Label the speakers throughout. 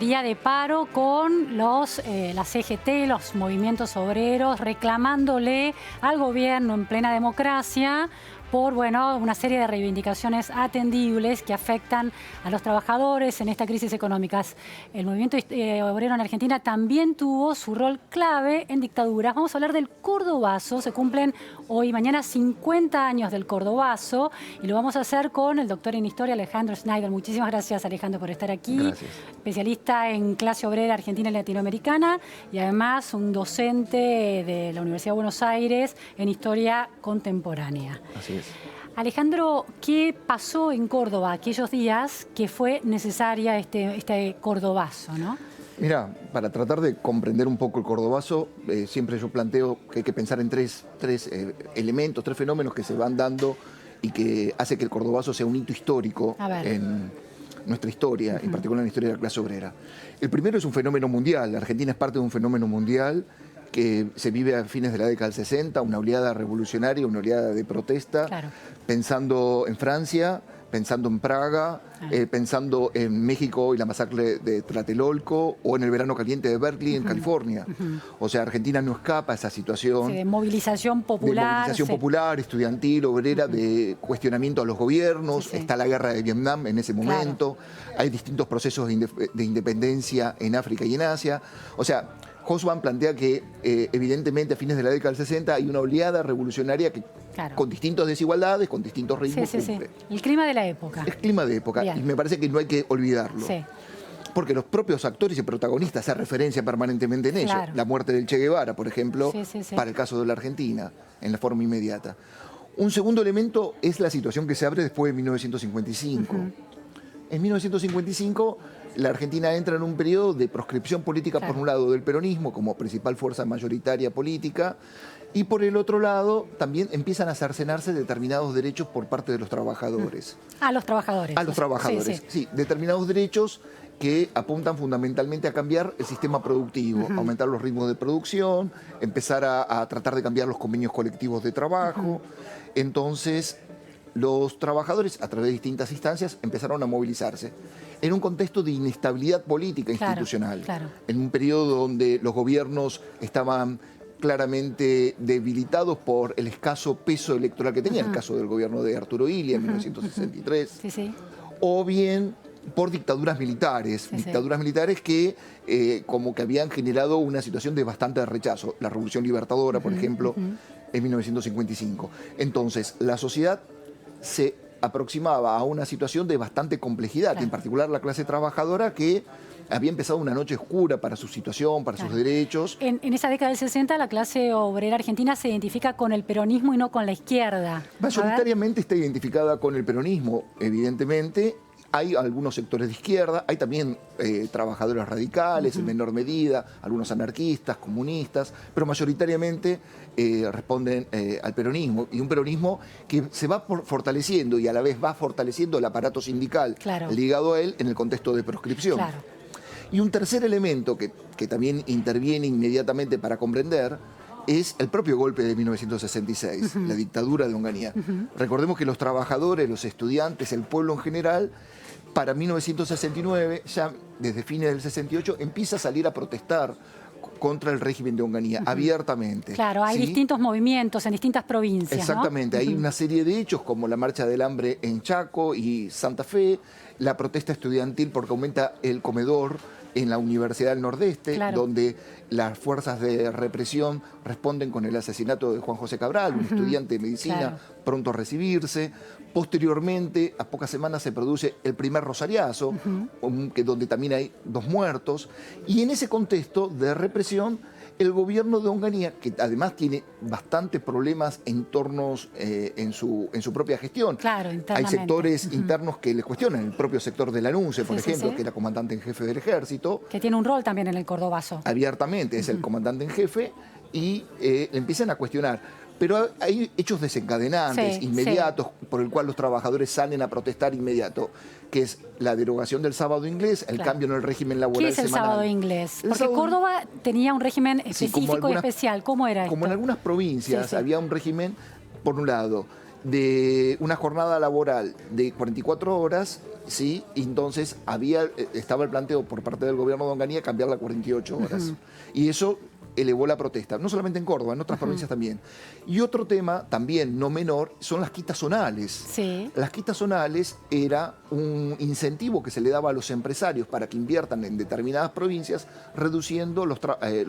Speaker 1: Día de paro con la CGT, los movimientos obreros, reclamándole al gobierno en plena democracia por una serie de reivindicaciones atendibles que afectan a los trabajadores en esta crisis económica. El movimiento obrero en Argentina también tuvo su rol clave en dictaduras. Vamos a hablar del Cordobazo. Se cumplen hoy y mañana 50 años del Cordobazo y lo vamos a hacer con el doctor en Historia Alejandro Schneider. Muchísimas gracias, Alejandro, por estar aquí.
Speaker 2: Gracias.
Speaker 1: Especialista en clase obrera argentina y latinoamericana y además un docente de la Universidad de Buenos Aires en Historia Contemporánea.
Speaker 2: Así es.
Speaker 1: Alejandro, ¿qué pasó en Córdoba aquellos días que fue necesaria este Cordobazo, ¿no?
Speaker 2: Mira, para tratar de comprender un poco el Cordobazo, siempre yo planteo que hay que pensar en tres elementos, tres fenómenos que se van dando y que hace que el Cordobazo sea un hito histórico en nuestra historia, en particular en la historia de la clase obrera. El primero es un fenómeno mundial. La Argentina es parte de un fenómeno mundial que se vive a fines de la década del 60, una oleada revolucionaria, una oleada de protesta, pensando en Francia, pensando en Praga, pensando en México y la masacre de Tlatelolco, o en el verano caliente de Berkeley, en California. O sea, Argentina no escapa a esa situación.
Speaker 1: De movilización popular.
Speaker 2: De movilización popular, estudiantil, obrera, de cuestionamiento a los gobiernos. Está la guerra de Vietnam en ese momento. Hay distintos procesos de independencia en África y en Asia. O sea, Hobsbawm plantea que evidentemente a fines de la década del 60 hay una oleada revolucionaria que con distintas desigualdades, con distintos ritmos.
Speaker 1: El clima de la época.
Speaker 2: El clima de época. Y me parece que no hay que olvidarlo. Porque los propios actores y protagonistas hacen referencia permanentemente en ello. La muerte del Che Guevara, por ejemplo, para el caso de la Argentina, en la forma inmediata. Un segundo elemento es la situación que se abre después de 1955. En 1955 la Argentina entra en un periodo de proscripción política, por un lado del peronismo como principal fuerza mayoritaria política, y por el otro lado también empiezan a cercenarse determinados derechos por parte de los trabajadores.
Speaker 1: A los trabajadores.
Speaker 2: A los trabajadores, sí, determinados derechos que apuntan fundamentalmente a cambiar el sistema productivo, aumentar los ritmos de producción, empezar a tratar de cambiar los convenios colectivos de trabajo. Entonces, los trabajadores, a través de distintas instancias, empezaron a movilizarse en un contexto de inestabilidad política institucional, en un periodo donde los gobiernos estaban claramente debilitados por el escaso peso electoral que tenía, el caso del gobierno de Arturo Illia en 1963, o bien por dictaduras militares, que como que habían generado una situación de bastante rechazo. La Revolución Libertadora, por ejemplo, en 1955. Entonces, la sociedad se aproximaba a una situación de bastante complejidad, en particular la clase trabajadora que había empezado una noche oscura para su situación, para sus derechos.
Speaker 1: En esa década del 60 la clase obrera argentina se identifica con el peronismo y no con la izquierda.
Speaker 2: Mayoritariamente está identificada con el peronismo, evidentemente. Hay algunos sectores de izquierda, hay también trabajadores radicales en menor medida, algunos anarquistas, comunistas, pero mayoritariamente responden al peronismo. Y un peronismo que se va fortaleciendo y a la vez va fortaleciendo el aparato sindical ligado a él en el contexto de proscripción. Y un tercer elemento que también interviene inmediatamente para comprender es el propio golpe de 1966, la dictadura de Onganía. Recordemos que los trabajadores, los estudiantes, el pueblo en general, para 1969, ya desde fines del 68, empieza a salir a protestar contra el régimen de Onganía, abiertamente.
Speaker 1: Claro, hay distintos movimientos en distintas provincias.
Speaker 2: Exactamente, hay una serie de hechos como la Marcha del Hambre en Chaco y Santa Fe, la protesta estudiantil porque aumenta el comedor en la Universidad del Nordeste, donde las fuerzas de represión responden con el asesinato de Juan José Cabral, un estudiante de medicina pronto a recibirse. Posteriormente, a pocas semanas, se produce el primer rosariazo, donde también hay 2 muertos. Y en ese contexto de represión, el gobierno de Onganía, que además tiene bastantes problemas internos en su propia gestión. Hay sectores internos que les cuestionan, el propio sector de Lanuse, por ejemplo, que era comandante en jefe del ejército.
Speaker 1: Que tiene un rol también en el Cordobazo.
Speaker 2: Abiertamente, es el comandante en jefe, y le empiezan a cuestionar. Pero hay hechos desencadenantes, inmediatos, por el cual los trabajadores salen a protestar inmediato, que es la derogación del sábado inglés, el cambio en el régimen laboral
Speaker 1: semanal. ¿Qué es el sábado inglés? Porque Córdoba tenía un régimen específico y especial. ¿Cómo era esto?
Speaker 2: Como en algunas provincias había un régimen, por un lado, de una jornada laboral de 44 horas ¿sí? Y entonces estaba el planteo por parte del gobierno de Onganía cambiarla a 48 horas. Y eso elevó la protesta, no solamente en Córdoba, en otras provincias también. Y otro tema, también no menor, son las quitas zonales.
Speaker 1: Sí.
Speaker 2: Las quitas zonales era un incentivo que se le daba a los empresarios para que inviertan en determinadas provincias, reduciendo los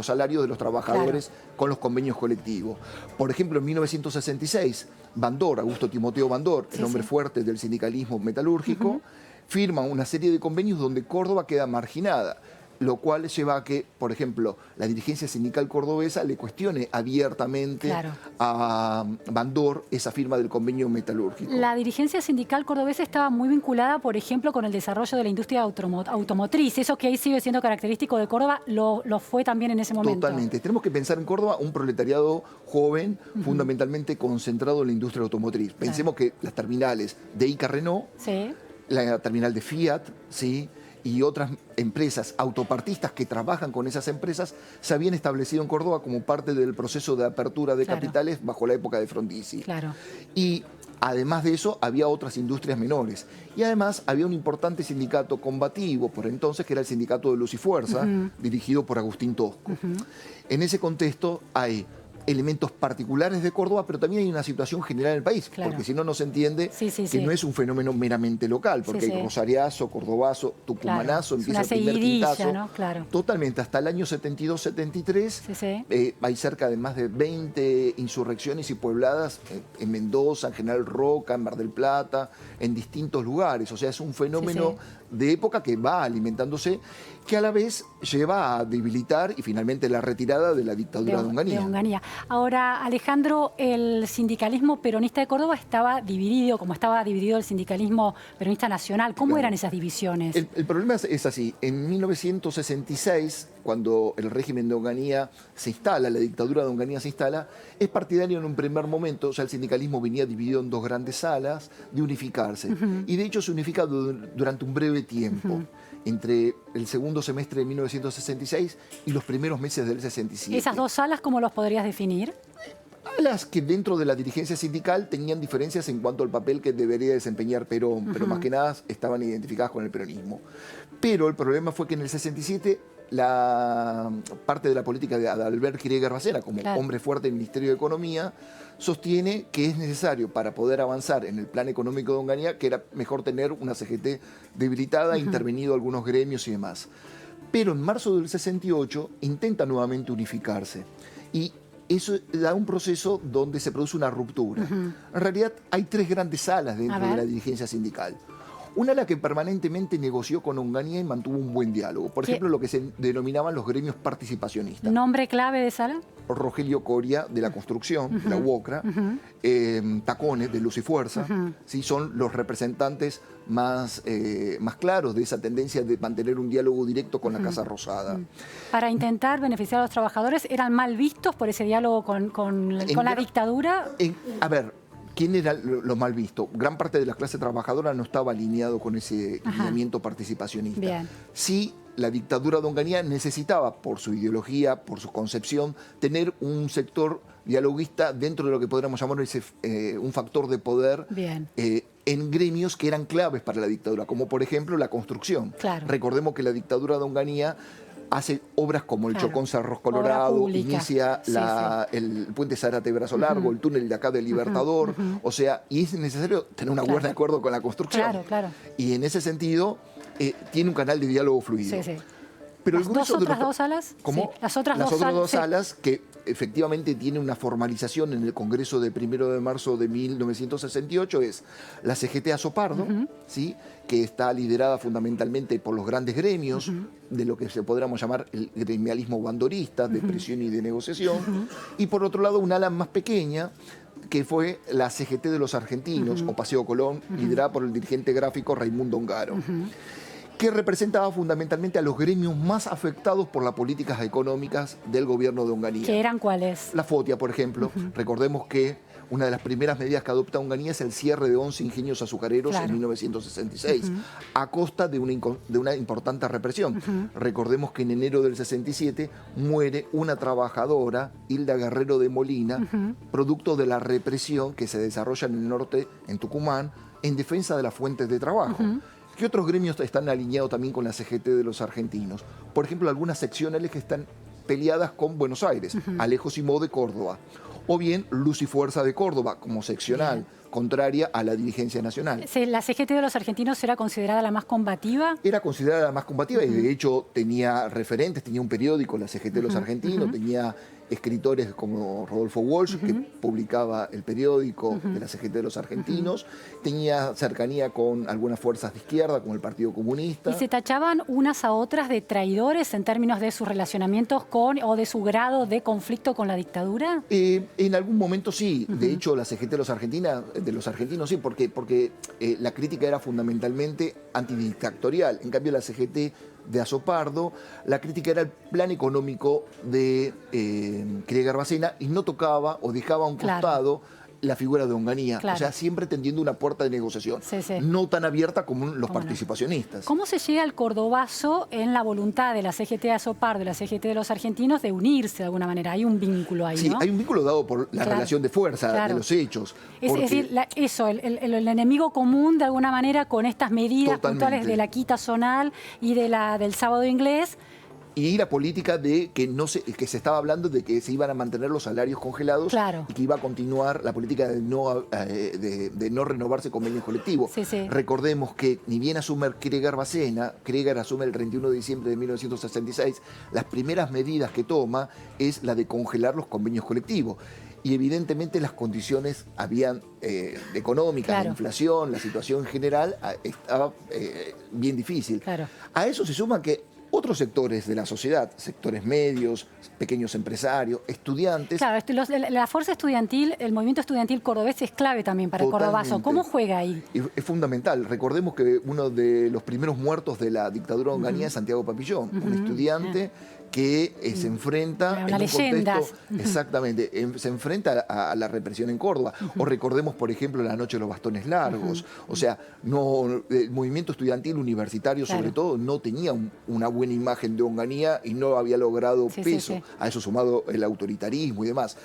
Speaker 2: salarios de los trabajadores con los convenios colectivos. Por ejemplo, en 1966, Bandor, Augusto Timoteo Bandor, el hombre fuerte del sindicalismo metalúrgico, firma una serie de convenios donde Córdoba queda marginada, lo cual lleva a que, por ejemplo, la dirigencia sindical cordobesa le cuestione abiertamente a Bandor esa firma del convenio metalúrgico.
Speaker 1: La dirigencia sindical cordobesa estaba muy vinculada, por ejemplo, con el desarrollo de la industria automotriz. Eso que ahí sigue siendo característico de Córdoba, lo fue también en ese momento.
Speaker 2: Totalmente. Tenemos que pensar en Córdoba un proletariado joven, fundamentalmente concentrado en la industria automotriz. Pensemos que las terminales de ICA Renault, la terminal de Fiat, ¿sí?, y otras empresas autopartistas que trabajan con esas empresas se habían establecido en Córdoba como parte del proceso de apertura de capitales bajo la época de Frondizi. Y además de eso, había otras industrias menores. Y además había un importante sindicato combativo por entonces, que era el Sindicato de Luz y Fuerza, dirigido por Agustín Tosco. En ese contexto hay elementos particulares de Córdoba, pero también hay una situación general en el país, porque si no, no se entiende que no es un fenómeno meramente local, porque hay rosariazo, cordobazo, tucumanazo, empieza el primer quintazo.
Speaker 1: ¿no?
Speaker 2: Totalmente, hasta el año 72-73 hay cerca de más de 20 insurrecciones y puebladas en Mendoza, en General Roca, en Mar del Plata, en distintos lugares. O sea, es un fenómeno de época que va alimentándose, que a la vez lleva a debilitar y finalmente la retirada de la dictadura de Onganía.
Speaker 1: Ahora, Alejandro, el sindicalismo peronista de Córdoba estaba dividido, como estaba dividido el sindicalismo peronista nacional. ¿Cómo eran esas divisiones?
Speaker 2: El problema es así. En 1966, cuando el régimen de Onganía se instala, la dictadura de Onganía se instala, es partidario en un primer momento, ya el sindicalismo venía dividido en dos grandes salas, de unificarse. Y de hecho se unifica durante un breve tiempo, entre el segundo semestre de 1966 y los primeros meses del 67.
Speaker 1: ¿Esas dos salas cómo los podrías definir?
Speaker 2: Las que dentro de la dirigencia sindical tenían diferencias en cuanto al papel que debería desempeñar Perón, pero más que nada estaban identificadas con el peronismo. Pero el problema fue que en el 67 la parte de la política de Adalbert Quiroga Racena, como hombre fuerte del Ministerio de Economía, sostiene que es necesario para poder avanzar en el plan económico de Onganía, que era mejor tener una CGT debilitada, intervenido algunos gremios y demás. Pero en marzo del 68 intenta nuevamente unificarse. Y eso da un proceso donde se produce una ruptura. En realidad hay tres grandes salas dentro de la dirigencia sindical. Una la que permanentemente negoció con Onganía y mantuvo un buen diálogo. Por ejemplo, lo que se denominaban los gremios participacionistas.
Speaker 1: ¿Nombre clave de sala?
Speaker 2: Rogelio Coria, de la construcción, de la UOCRA, Tacones, de Luz y Fuerza, ¿sí? Son los representantes más claros de esa tendencia de mantener un diálogo directo con la Casa Rosada.
Speaker 1: Para intentar beneficiar a los trabajadores, ¿eran mal vistos por ese diálogo con la dictadura?
Speaker 2: A ver, ¿quién era lo mal visto? Gran parte de la clase trabajadora no estaba alineado con ese lineamiento participacionista. Sí, la dictadura de Onganía necesitaba, por su ideología, por su concepción, tener un sector dialoguista dentro de lo que podríamos llamar un factor de poder en gremios que eran claves para la dictadura, como por ejemplo la construcción. Recordemos que la dictadura de Onganía hace obras como el Chocón Cerros Colorado, inicia el puente Zárate-Brazo Largo, el túnel de acá del Libertador, o sea, y es necesario tener una buena acuerdo con la construcción. Y en ese sentido tiene un canal de diálogo fluido. Pero
Speaker 1: ¿Las otras dos salas?
Speaker 2: ¿Cómo?
Speaker 1: Las otras
Speaker 2: dos salas que efectivamente tiene una formalización en el Congreso de 1 de marzo de 1968 es la CGT Azopardo, ¿sí?, que está liderada fundamentalmente por los grandes gremios de lo que se podríamos llamar el gremialismo bandorista, de presión y de negociación, y por otro lado un ala más pequeña, que fue la CGT de los argentinos, o Paseo Colón, liderada por el dirigente gráfico Raimundo Ongaro, que representaba fundamentalmente a los gremios más afectados por las políticas económicas del gobierno de Onganía.
Speaker 1: ¿Qué eran cuáles?
Speaker 2: La FOTIA, por ejemplo. Recordemos que una de las primeras medidas que adopta Onganía es el cierre de 11 ingenios azucareros en 1966, a costa de una importante represión. Recordemos que en enero del 67 muere una trabajadora, Hilda Guerrero de Molina, producto de la represión que se desarrolla en el norte, en Tucumán, en defensa de las fuentes de trabajo. ¿Qué otros gremios están alineados también con la CGT de los argentinos? Por ejemplo, algunas seccionales que están peleadas con Buenos Aires, Alejo Simó de Córdoba, o bien Luz y Fuerza de Córdoba, como seccional, contraria a la dirigencia nacional.
Speaker 1: ¿La CGT de los argentinos era considerada la más combativa?
Speaker 2: Era considerada la más combativa y de hecho tenía referentes, tenía un periódico, la CGT de los argentinos, tenía escritores como Rodolfo Walsh, que publicaba el periódico de la CGT de los argentinos, tenía cercanía con algunas fuerzas de izquierda, como el Partido Comunista.
Speaker 1: ¿Y se tachaban unas a otras de traidores en términos de sus relacionamientos con o de su grado de conflicto con la dictadura?
Speaker 2: En algún momento sí. De hecho, la CGT de los argentinos sí, porque la crítica era fundamentalmente antidictatorial. En cambio, la CGT de Azopardo, la crítica era el plan económico de Krieger Bacena y no tocaba o dejaba a un costado la figura de Onganía, o sea, siempre tendiendo una puerta de negociación, no tan abierta como los participacionistas.
Speaker 1: ¿Cómo se llega al cordobazo en la voluntad de la CGT de Azopardo y la CGT de los argentinos de unirse de alguna manera? Hay un vínculo ahí,
Speaker 2: sí,
Speaker 1: ¿no?
Speaker 2: Hay un vínculo dado por la relación de fuerza de los hechos.
Speaker 1: Es decir, el enemigo común de alguna manera con estas medidas puntuales de la quita zonal y del sábado inglés.
Speaker 2: Y la política de que se estaba hablando de que se iban a mantener los salarios congelados y que iba a continuar la política de no renovarse convenios colectivos. Recordemos que ni bien asume Krieger Bacena, Krieger asume el 31 de diciembre de 1966, las primeras medidas que toma es la de congelar los convenios colectivos. Y evidentemente las condiciones económicas, la inflación, la situación en general estaba bien difícil. A eso se suma que otros sectores de la sociedad, sectores medios, pequeños empresarios, estudiantes.
Speaker 1: Claro, la fuerza estudiantil, el movimiento estudiantil cordobés es clave también para el cordobazo. ¿Cómo juega ahí?
Speaker 2: Es fundamental. Recordemos que uno de los primeros muertos de la dictadura de Onganía es Santiago Papillón, un estudiante que se enfrenta en un contexto, exactamente, se enfrenta a la represión en Córdoba. O recordemos, por ejemplo, la noche de los bastones largos. O sea, el movimiento estudiantil universitario, sobre todo, no tenía una buena imagen de Onganía y no había logrado peso. A eso sumado el autoritarismo y demás.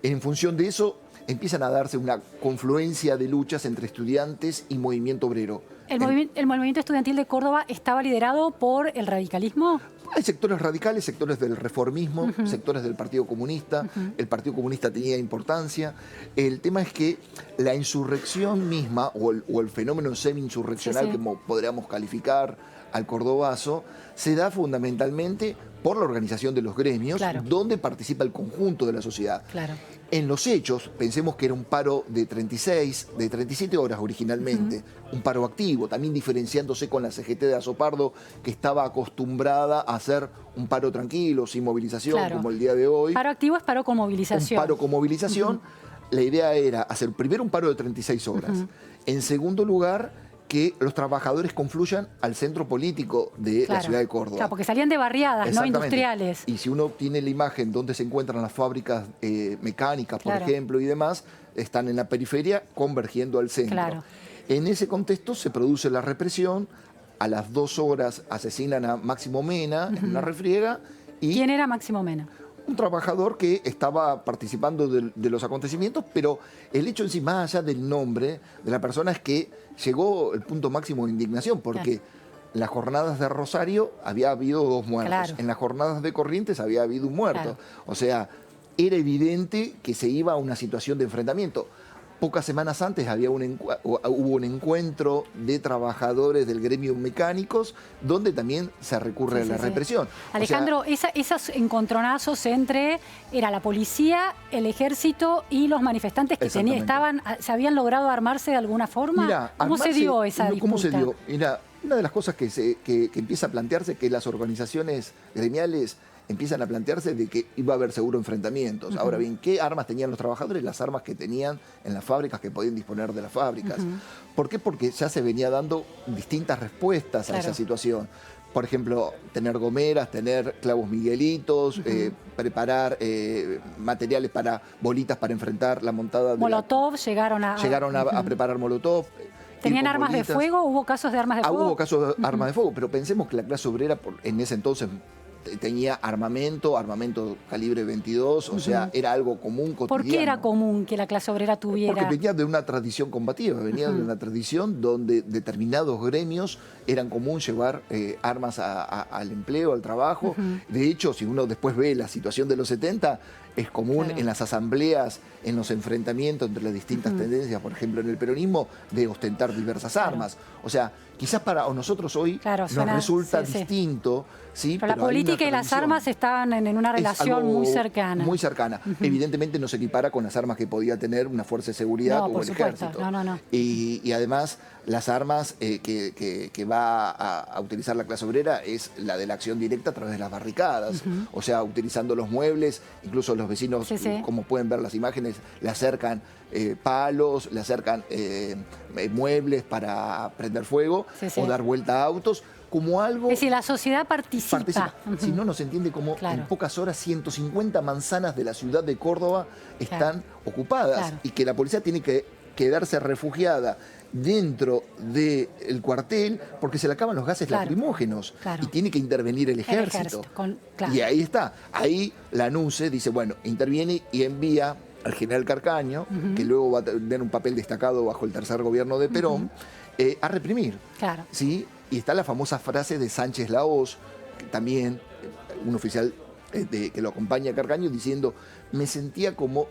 Speaker 2: En función de eso, empiezan a darse una confluencia de luchas entre estudiantes y movimiento obrero.
Speaker 1: ¿El movimiento estudiantil de Córdoba estaba liderado por el radicalismo?
Speaker 2: Hay sectores radicales, sectores del reformismo, sectores del Partido Comunista. El Partido Comunista tenía importancia. El tema es que la insurrección misma, o el fenómeno semi-insurreccional, como podríamos calificar al cordobazo, se da fundamentalmente por la organización de los gremios, donde participa el conjunto de la sociedad. En los hechos, pensemos que era un paro de 37 horas originalmente, un paro activo, también diferenciándose con la CGT de Azopardo, que estaba acostumbrada a hacer un paro tranquilo, sin movilización, como el día de hoy.
Speaker 1: Paro activo es paro con movilización.
Speaker 2: Un paro con movilización. La idea era hacer primero un paro de 36 horas. En segundo lugar, que los trabajadores confluyan al centro político de la ciudad de Córdoba.
Speaker 1: Claro, porque salían de barriadas, no industriales.
Speaker 2: Y si uno tiene la imagen donde se encuentran las fábricas mecánicas, por ejemplo, y demás, están en la periferia convergiendo al centro. En ese contexto se produce la represión, a las 2 horas asesinan a Máximo Mena en una refriega.
Speaker 1: ¿Quién era Máximo Mena?
Speaker 2: Un trabajador que estaba participando de los acontecimientos, pero el hecho en sí, más allá del nombre de la persona, es que llegó el punto máximo de indignación, porque en las jornadas de Rosario había habido 2 muertos, en las jornadas de Corrientes había habido un muerto. O sea, era evidente que se iba a una situación de enfrentamiento. Pocas semanas antes hubo un encuentro de trabajadores del gremio mecánicos donde también se recurre a la represión.
Speaker 1: Alejandro, esos encontronazos entre la policía, el ejército y los manifestantes que se habían logrado armarse de alguna forma.
Speaker 2: Mirá,
Speaker 1: ¿Cómo se dio esa disputa?
Speaker 2: ¿Cómo se dio? Mirá, una de las cosas que empieza a plantearse es que las organizaciones gremiales empiezan a plantearse de que iba a haber seguro enfrentamientos. Ahora bien, ¿qué armas tenían los trabajadores? Las armas que tenían en las fábricas, que podían disponer de las fábricas. ¿Por qué? Porque ya se venía dando distintas respuestas a esa situación. Por ejemplo, tener gomeras, tener clavos miguelitos, preparar materiales bolitas para enfrentar la montada de
Speaker 1: Molotov, llegaron
Speaker 2: a preparar molotov.
Speaker 1: ¿Tenían armas de fuego? ¿Hubo casos de armas de fuego?
Speaker 2: Hubo casos de armas de fuego, pero pensemos que la clase obrera en ese entonces tenía armamento calibre 22, o sea, era algo común, cotidiano.
Speaker 1: ¿Por qué era común que la clase obrera tuviera?
Speaker 2: Porque venía de una tradición combativa, venía de una tradición donde determinados gremios eran común llevar armas al empleo, al trabajo. De hecho, si uno después ve la situación de los 70, es común en las asambleas, en los enfrentamientos entre las distintas tendencias, por ejemplo, en el peronismo, de ostentar diversas armas. O sea, quizás para nosotros hoy nos resulta distinto, ¿sí?
Speaker 1: Pero la política y las armas estaban en una relación muy cercana.
Speaker 2: Muy cercana. Evidentemente no se equipara con las armas que podía tener una fuerza de seguridad o el ejército. Y además, las armas que va a utilizar la clase obrera es la de la acción directa a través de las barricadas. O sea, utilizando los muebles, incluso los vecinos, como pueden ver las imágenes, le acercan palos, le acercan muebles para prender fuego o dar vuelta a autos, como algo...
Speaker 1: Es decir, la sociedad participa.
Speaker 2: Si no, no se entiende cómo en pocas horas 150 manzanas de la ciudad de Córdoba están ocupadas y que la policía tiene que quedarse refugiada dentro del cuartel porque se le acaban los gases lacrimógenos y tiene que intervenir el ejército. Y ahí está. Ahí la NUCE dice, bueno, interviene y envía al general Carcaño, que luego va a tener un papel destacado bajo el tercer gobierno de Perón, a reprimir. ¿Sí? Y está la famosa frase de Sánchez Lahoz, que también un oficial que lo acompaña a Carcaño, diciendo: me sentía como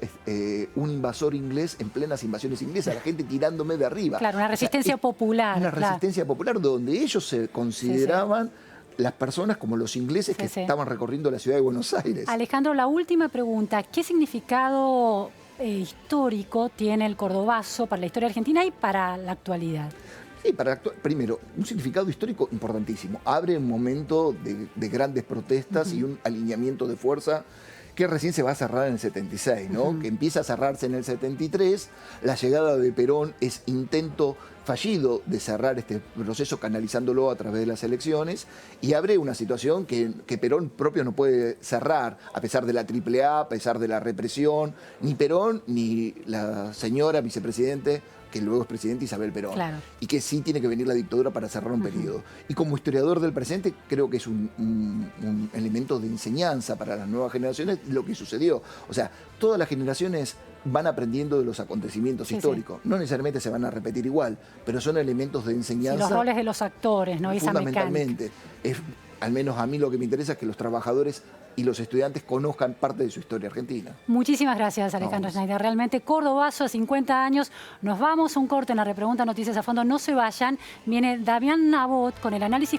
Speaker 2: un invasor inglés en plenas invasiones inglesas, la gente tirándome de arriba.
Speaker 1: Claro, una resistencia popular.
Speaker 2: Una resistencia popular donde ellos se consideraban las personas como los ingleses que estaban recorriendo la ciudad de Buenos Aires.
Speaker 1: Alejandro, la última pregunta. ¿Qué significado histórico tiene el cordobazo para la historia argentina y para la actualidad?
Speaker 2: Sí, primero, un significado histórico importantísimo. Abre un momento de grandes protestas y un alineamiento de fuerza que recién se va a cerrar en el 76, ¿no? Que empieza a cerrarse en el 73. La llegada de Perón es intento fallido de cerrar este proceso canalizándolo a través de las elecciones y abre una situación que Perón propio no puede cerrar, a pesar de la AAA, a pesar de la represión, ni Perón ni la señora vicepresidente, que luego es presidente, Isabel Perón, y que sí tiene que venir la dictadura para cerrar un periodo. Y como historiador del presente, creo que es un elemento de enseñanza para las nuevas generaciones lo que sucedió. O sea, todas las generaciones van aprendiendo de los acontecimientos históricos. No necesariamente se van a repetir igual, pero son elementos de enseñanza.
Speaker 1: Los roles de los actores, ¿no?
Speaker 2: Fundamentalmente. Al menos a mí lo que me interesa es que los trabajadores y los estudiantes conozcan parte de su historia argentina.
Speaker 1: Muchísimas gracias, Alejandro Schneider. Realmente, cordobazo a 50 años. Nos vamos a un corte en la Repregunta Noticias a Fondo. No se vayan. Viene Damián Nabot con el análisis